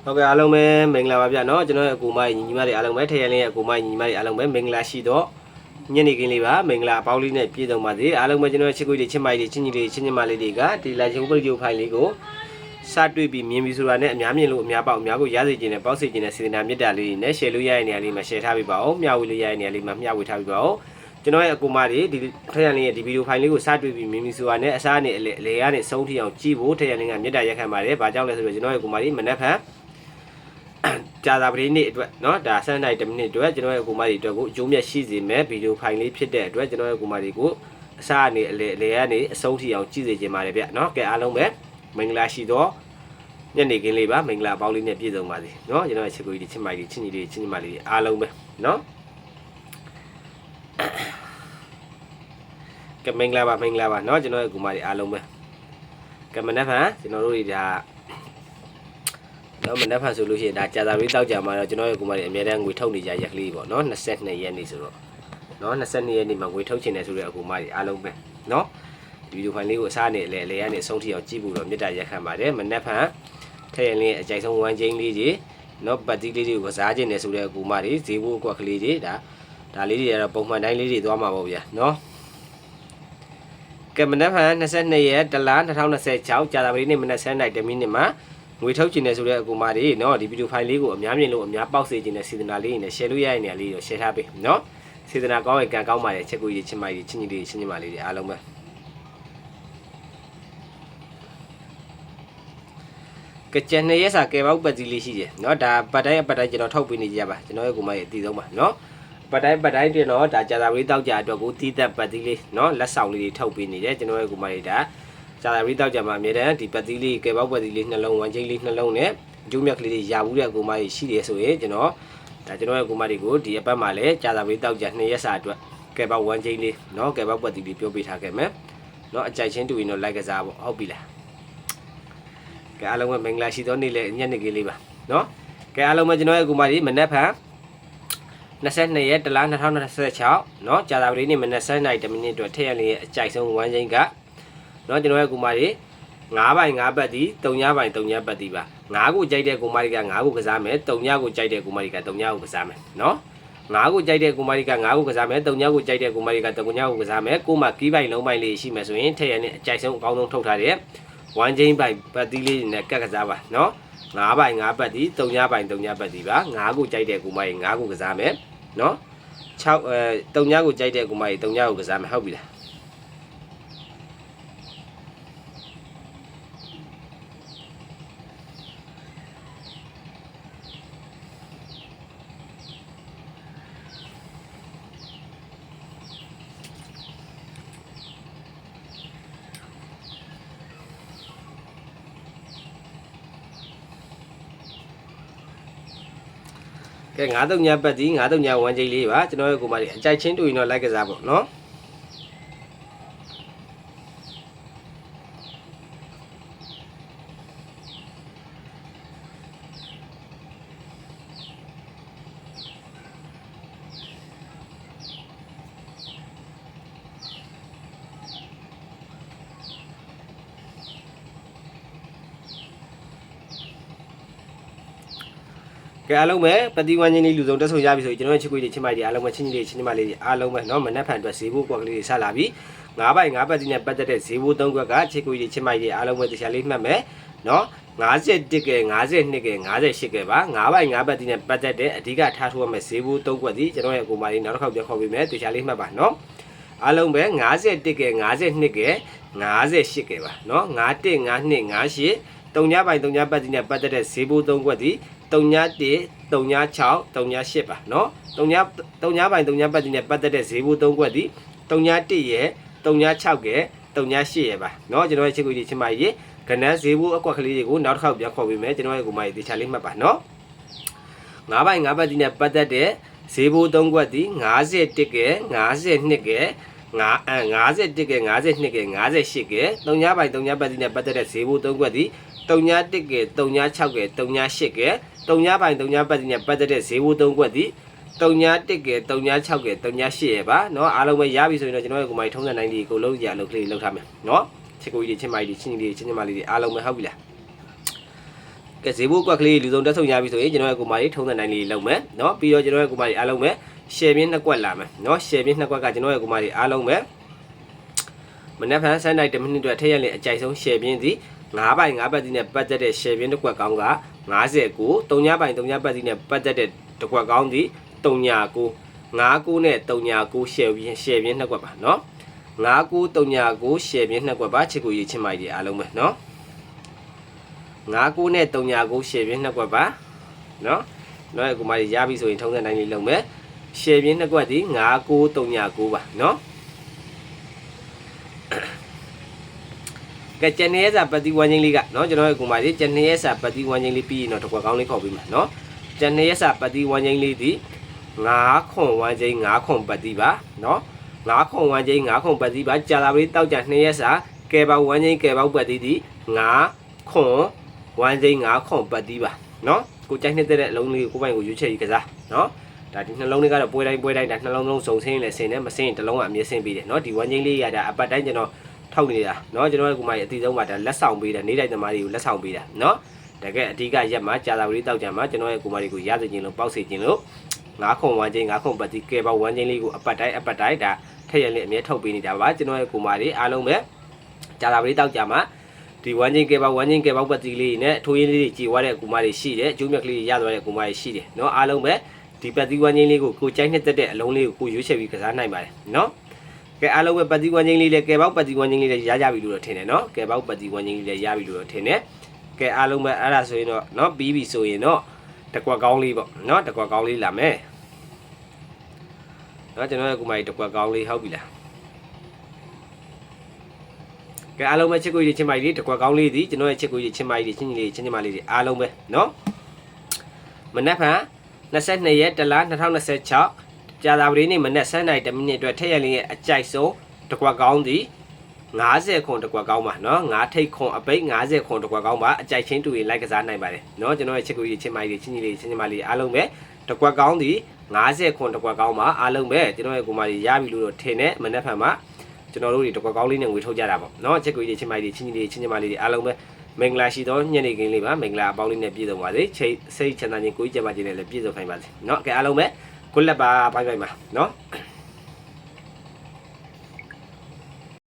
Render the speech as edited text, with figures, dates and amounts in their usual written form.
ဟုတ်ကဲ့အားလုံးပဲမင်္ဂလာပါဗျာနော်ကျွန်တော်ရဲ့အကူမညီညီမတွေအားလုံးပဲထရရလေးရဲ့အကူမညီညီမတွေအားလုံးပဲမင်္ဂလာရှိတော့ညနေခင်းလေးပါမင်္ဂလာအပေါင်းလေးနဲ့ပြည့်စုံပါစေအားလုံးပဲကျွန်တော်ရဲ့ချစ်ကိုတွေချစ်မိုက်တွေချင်းကြီးတွေချင်းညီမလေးတွေကဒီလာချင်းပုတ်ရုပ်ဖိုင်လေးကိုစတွေ့ပြီးမြင်ပြီးဆိုတာနဲ့အများမြင်လို့အများပေါက်အများကိုရစေခြင်းနဲ့ပေါက်စေခြင်းနဲ့စေတနာမေတ္တာလေးတွေနဲ့ share လို့ရတဲ့နေရာလေးမှာ share ထားပေးပါဦးမျှဝေလို့ရတဲ့နေရာလေးမှာမျှဝေထားပေးပါဦးကျွန်တော်ရဲ့အကူမတွေဒီထရရလေးရဲ့ဒီဗီဒီယိုဖိုင်လေးကိုစတွေ့ပြီးမြင်ပြီးဆိုတာနဲ့အစားနဲ့အလေကနေအဆုံးထိအောင်ကြည့်ဖို့ထရရလေးကမေတ္တာရက်ခံပါတယ်ဘာကြောင့်လဲဆိုတော့ကျွန်တော်ရဲ့အကူမတွေမနှက်ဖန်ကြာသာပရိနေ့အတွက်เนาะဒါ7နိုင်10မိနစ်အတွက်ကျွန်တော်ရဲ့အကူမတွေအတွက်ကိုအကျိုးမြတ်ရှိစေမယ်ဗီဒီယိုဖိုင်လေးဖြစ်တဲ့အတွက်ကျွန်တော်ရဲ့အကူမတွေကိုအစားအနေအလေကနေအဆုံးထိအောင်ကြည့်စေချင်ပါတယ်ဗျเนาะကဲအားလုံးပဲမင်္ဂလာရှိသောညနေခင်းလေးပါမင်္ဂလာပေါင်းလေးနဲ့ပြည့်စုံပါစေเนาะကျွန်တော်ရဲ့ချစ်ကိုကြီးချစ်မိုက်ကြီးချင်းကြီးလေးချင်းညီမလေးအားလုံးပဲเนาะကဲမင်္ဂလာပါเนาะကျွန်တော်ရဲ့အကူမတွေအားလုံးပဲကဲမနေ့ကကျွန်တော်တို့ဒါတော့မနေ့ဖတ်ဆိုလို့ရှိရင်ဒါကြာသာပြီးတောက်ကြမှာတော့ကျွန်တော်ရဲ့ကိုမတွေအများတန်းငွေထုတ်နေကြရက်ကလေးပေါ့နော်22ရက်နေ့ဆိုတော့နော်22ရက်နေ့မှာငွေထုတ်ချင်တယ်ဆိုတဲ့အကူမတွေအားလုံးပဲနော်ဒီဗီဒီယိုဖိုင်လေးကိုအစားနဲ့လေကနေအဆုံးထိအောင်ကြည့်ဖို့တော့မေတ္တာရက်ခံပါတယ်မနေ့ဖတ်ထည့်ရင်လေးအကြိုက်ဆုံးဝမ်းချင်းလေးကြီးနော်ပတ်တီးလေးတွေကိုကစားခြင်းတယ်ဆိုတဲ့အကူမတွေဈေးဘိုးအကွက်ကလေးတွေဒါလေးတွေကတော့ပုံမှန်တိုင်းလေးတွေသွားမှာပေါ့ဗျာနော်ကဲမနေ့ဖတ်22ရက်တလား2026ကြာသာပတိနေ့မနေ့7နိုင်10မိနစ်မှာငွေထုတ်ချင်တယ်ဆိုတဲ့အကူမတွေเนาะဒီဗီဒီယိုဖိုင်လေးကိုအများမြင်လို့အများပေါက်စေခြင်းနဲ့စေတနာလေးနဲ့ share လို့ရတဲ့နေရာလေးကို share ထားပေးเนาะစေတနာကောင်းရင်ကံကောင်းပါတယ်ချက်ကိုကြီးချစ်မိုက်ကြီးချင်းကြီးလေးချင်းညီမလေးတွေအားလုံးပဲကကြက်နှစ်ရက်စာကဲပေါက်ပတ်စီလေးရှိတယ်เนาะဒါပတ်တိုင်းကျွန်တော်ထုတ်ပေးနေကြပါကျွန်တော်ရဲ့ကူမရဲ့အတီးဆုံးပါเนาะပတ်တိုင်းတင်တော့ဒါကြာသာဝေးတောက်ကြအတွက်ကိုတီးသက်ပတ်စီလေးเนาะလက်ဆောင်လေးတွေထုတ်ပေးနေတယ်ကျွန်တော်ရဲ့ကူမတွေဒါကြာသာပြီးတောက်ကြမှာအမြဲတမ်းဒီပတ်သီးလေးကဲပေါက်ပတ်သီးလေးနှလုံးဝမ်းချင်းလေးနှလုံးနဲ့ကျိုးမြက်ကလေးတွေရဘူးတဲ့ကိုမကြီးရှိတယ်ဆိုရင်ကျွန်တော်ရဲ့ကိုမတွေကိုဒီအပတ်မှာလည်းကြာသာပြီးတောက်ကြ2ရက်စာအတွက်ကဲပေါက်ဝမ်းချင်းလေးเนาะကဲပေါက်ပတ်သီးလေးပြောပေးထားခဲ့မယ်เนาะအကြိုက်ချင်းတူရင်တော့လိုက်ကစားပေါ့ဟုတ်ပြီလားကဲအားလုံးပဲမင်္ဂလာရှိသောနေ့လည်းညနေခင်းလေးပါเนาะကဲအားလုံးပဲကျွန်တော်ရဲ့ကိုမကြီးမနက်ဖြန်22ရက်တလား2026เนาะကြာသာပြီးနေ့မနက်7:00နာရီ10မိနစ်အတွက်ထည့်ရလေးရဲ့အကြိုက်ဆုံးဝမ်းချင်းကနော်ကျွန်တော်ရဲ့ကူမတွေ9ပိုင်9ပတ်တီ3ညပိုင်3ညပတ်တီပါ9ကိုကြိုက်တဲ့ကူမတွေက9ကိုကစားမယ်3ညကိုကြိုက်တဲ့ကူမတွေက3ညကိုကစားမယ်နော်9ကိုကြိုက်တဲ့ကူမတွေက9ကိုကစားမယ်3ညကိုကြိုက်တဲ့ကူမတွေက3ညကိုကစားမယ်ကိုမှကီးပိုင်လုံးပိုင်လေးရှိမယ်ဆိုရင်ထည့်ရနဲ့အကြိုက်ဆုံးအကောင်းဆုံးထုတ်ထားတဲ့ဝမ်းချင်းပိုင်ပတ်တီလေးနဲ့ကတ်ကစားပါနော်9ပိုင်9ပတ်တီ3ညပိုင်3ညပတ်တီပါ9ကိုကြိုက်တဲ့ကူမတွေ9ကိုကစားမယ်နော်6 3ညကိုကြိုက်တဲ့ကူမတွေ3ညကိုကစားမယ်ဟုတ်ပြီလားကဲ9-3ညပတ်တီ9-3ညဝမ်းချင်းလေးပါကျွန်တော်ရဲ့ကိုမလေးအကြိုက်ချင်းတူရင်တော့လိုက်ကစားပေါ့နော်ကဲအားလုံးပဲပတိဝမ်းချင်းလေးလူစုံတက်ဆုံရပြီဆိုရင်ကျွန်တော်ရဲ့ချစ်ကိုကြီးချစ်မိုက်တွေအားလုံးပဲချင်းကြီးတွေချင်းညီမလေးတွေအားလုံးပဲเนาะမနက်ဖြန်အတွက်ဈေးဘိုးကွက်ကလေးတွေဆက်လာပြီ9ပိုင်9ပတ်တီနဲ့ပတ်သက်တဲ့ဈေးဘိုး3ကွက်ကချစ်ကိုကြီးချစ်မိုက်တွေအားလုံးပဲတရားလေးမှတ်မယ်เนาะ51ကဲ52ကဲ58ကဲပါ9ပိုင်9ပတ်တီနဲ့ပတ်သက်တဲ့အဓိကထားထိုးရမယ်ဈေးဘိုး3ကွက်ဒီကျွန်တော်ရဲ့ကိုမာလေးနောက်တစ်ခေါက်ပြန်ခေါ်ပေးမယ်တရားလေးမှတ်ပါเนาะအားလုံးပဲ51ကဲ52ကဲ58ကဲပါเนาะ51 52 58 3ညပိုင်3ညပတ်တီနဲ့ပတ်သက်တဲ့ဈေးဘိုး3ကွက်ဒီ3ည1 3ည6 3ည8ပါเนาะ3ညပိုင်3ညပတ်တီနဲ့ပတ်သက်တဲ့ဈေးဘိုး3ကွက်ဒီ3ည1ရဲ့3ည6ရဲ့3ည8ရဲ့ပါเนาะကျွန်တော်ရဲ့ချစ်ကိုကြီးချစ်မကြီးကနန်းဈေးဘိုးအကွက်ကလေးတွေကိုနောက်တစ်ခေါက်ပြန်ခေါ်ပေးမယ်ကျွန်တော်ရဲ့ကိုမကြီးတေချာလေးမှတ်ပါเนาะ9ပိုင်9ပတ်တီနဲ့ပတ်သက်တဲ့ဈေးဘိုး3ကွက်ဒီ51ကဲ52ကဲ51ကဲ52ကဲ58ကဲ3ညပိုင်3ညပတ်တီနဲ့ပတ်သက်တဲ့ဈေးဘိုး3ကွက်ဒီ3ည1ကဲ3ည6ကဲ3ည8ကဲ3ညပိုင်3ညပတ်တီနဲ့ပတ်သက်တဲ့ဈေးဘိုး3ကွက်ဒီ3ည1ကဲ3ည6ကဲ3ည8ရပါเนาะအားလုံးပဲရပြီဆိုရင်တော့ကျွန်တော်ရဲ့ကိုမိုင်ထုံးတဲ့နိုင်ဒီကိုလုံးကြအလုပ်ကလေးလောက်ထားမယ်เนาะချစ်ကိုကြီးတွေချစ်မိုက်တွေချင်းကြီးတွေချင်းညီမလေးတွေအားလုံးပဲဟုတ်ပြီလားက ကဲဈေးဘိုးကွက်ကလေးလူစုံတက်ဆုံရပြီဆိုရင်ကျွန်တော်ရဲ့ကိုမာကြီးထုံးတဲ့နိုင်လေးလုံးမယ်เนาะပြီးတော့ကျွန်တော်ရဲ့ကိုမာကြီးအားလုံးပဲ share ပြင်းနှစ်ကွက်လာမယ်เนาะ share ပြင်းနှစ်ကွက်ကကျွန်တော်ရဲ့ကိုမာကြီးအားလုံးပဲမနေ့ကဆန်းနိုင်10မိနစ်အတွက်ထည့်ရလေအကြိုက်ဆုံး share ပြင်းသည်9ပိုင်9ပတ်စီနဲ့ပတ်သက်တဲ့ share ပြင်းတစ်ကွက်ကောင်းက59 3ညပိုင်3ညပတ်စီနဲ့ပတ်သက်တဲ့တစ်ကွက်ကောင်းသည်39 59နဲ့39 share ပြင်းနှစ်ကွက်ပါเนาะ5939 share ပြင်းနှစ်ကွက်ပါချစ်ကိုရေးချင်းမိုက်ဒီအားလုံးပဲเนาะ59နဲ့39 share ပြင်းနှစ်ကွက်ပါเนาะတော့အခုမှရပြီဆိုရင်ထုံးတဲ့နိုင်လေးလုံးမယ် share ပြင်းနှစ်ကွက်ဒီ5939ပါเนาะကဲကျန်နေစာပတ်တိဝမ်းချင်းလေးကเนาะကျွန်တော်ရဲ့ကိုမကြီးကျန်နေစာပတ်တိဝမ်းချင်းလေးပြီးရင်တော့တစ်ခွက်ကောင်းလေးခေါက်ပြီးမှာเนาะကျန်နေစာပတ်တိဝမ်းချင်းလေးဒီ9ခွန်ဝမ်းချင်း9ခွန်ပတ်တိပါเนาะ9ခွန်ဝမ်းချင်း9ခွန်ပတ်တိပါကြာလာပြီတောက်ကြ2ရက်စာကဲပေါဝမ်းချင်းကဲပေါပတ်တိဒီ9ခွန်ဝမ်းချင်း9ခွန်ပတ်တိပါเนาะကိုကြိုက်နေတဲ့အလုံးလေးကိုပိုင်ကိုရွေးချယ်ပြီးကစားเนาะဒါဒီနှလုံးလေးကတော့ပွဲတိုင်းဒါနှလုံးလုံးစုံဆင်းလဲဆင်းတယ်မဆင်းရင်တစ်လုံးကအမြဲဆင်းပြီးတယ်เนาะဒီဝမ်းချင်းလေးရတာအပတ်တိုင်းကျွန်တော်ထောက်နေတာเนาะကျွန်တော်ရဲ့ကိုမကြီးအတီဆုံးမှာဒါလက်ဆောင်ပေးတယ်နေ့တိုင်းသမားတွေကိုလက်ဆောင်ပေးတာเนาะတကယ်အဓိကရက်မှာကြာသာဝရီတောက်ကြမှာကျွန်တော်ရဲ့ကိုမကြီးကိုရစေခြင်းလို့ပေါက်စေခြင်းလို့9ခွန်ဝမ်းချင်း9ခွန်ပတ်တိကဲပေါဝမ်းချင်းလေးကိုအပတ်တိုင်းဒါထည့်ရလေးအမြဲထုတ်ပေးနေတာပါကျွန်တော်ရဲ့ကိုမကြီးအားလုံးပဲကြာသာဝရီတောက်ကြမှာဒီဝမ်းချင်းကဲပေါပတ်တိလေးနဲ့ထိုးရင်းလေးတွေကြည်ဝါတဲ့ကိုမကြီးရှိတယ်ကျိုးမြက်ကလေးရသွားတဲ့ကိုမကြီးရှိတယ်เนาะအားလုံးပဲဒီပတ်တိဝမ်းချင်းလေးကိုကြိုက်နှစ်သက်တဲ့အလုံးလေးကိုရွေးချယ်ပြီးကစားနိုင်ပါတယ်เนาะကဲအားလုံးပဲပတ်တိဝမ်းချင်းလေးလည်းကဲပေါပတ်တိဝမ်းချင်းလေးလည်းရကြပြီလို့တော့ထင်တယ်နော်ကဲပေါပတ်တိဝမ်းချင်းလေးလည်းရပြီလို့တော့ထင်တယ်ကဲအားလုံးပဲအဲ့ဒါဆိုရင်တော့နော်ပြီးပြီဆိုရင်တော့တကွက်ကောင်းလေးပေါ့နော်တကွက်ကောင်းလေးလာမယ်နော်ကျွန်တော်ရဲ့ကိုမကြီးတကွက်ကောင်းလေးဟုတ်ပြီလားကဲအားလုံးပဲချစ်ကိုကြီးချင်းမကြီးတကွက်ကောင်းလေးဒီကျွန်တော်ရဲ့ချစ်ကိုကြီးချင်းမကြီးချင်းကြီးလေးချင်းချင်းမလေးတွေအားလုံးပဲနော်မနက်ဖြန်22ရက်တလ2026ကြာသာပတိနေ့မနက်7:00 မိနစ်အတွက်ထည့်ရလင်းရဲ့အကြိုက်ဆုံးတကွက်ကောင်းသည်50ခွန်တကွက်ကောင်းပါเนาะ9ထိပ်ခွန်အပိတ်50ခွန်တကွက်ကောင်းပါအကြိုက်ချင်းတူရင်လိုက်ကစားနိုင်ပါတယ်เนาะကျွန်တော်ရဲ့ချစ်ကိုကြီးချင်းမကြီးချင်းကြီးလေးချင်းချင်းမလေးအားလုံးပဲတကွက်ကောင်းသည်50ခွန်တကွက်ကောင်းပါအားလုံးပဲကျွန်တော်ရဲ့ကိုမကြီးရပြီလို့တော့ထင်တယ်မနက်ဖြန်မှာကျွန်တော်တို့ဒီတကွက်ကောင်းလေးနဲ့ငွေထုတ်ကြတာပေါ့เนาะချစ်ကိုကြီးချင်းမကြီးချင်းကြီးလေးချင်းချင်းမလေးအားလုံးပဲမင်္ဂလာရှိသောညနေခင်းလေးပါမင်္ဂလာအပေါင်းလေးနဲ့ပြည့်စုံပါစေစိတ်ချမ်းသာခြင်းကိုယ်ကြည်ပါခြင်းနဲ့လည်းပြည့်စုံနိုင်ပါစေเนาะကဲအားလုံးပဲကိုလက်ပါဘိုင်ဘိုင်ပါเนาะ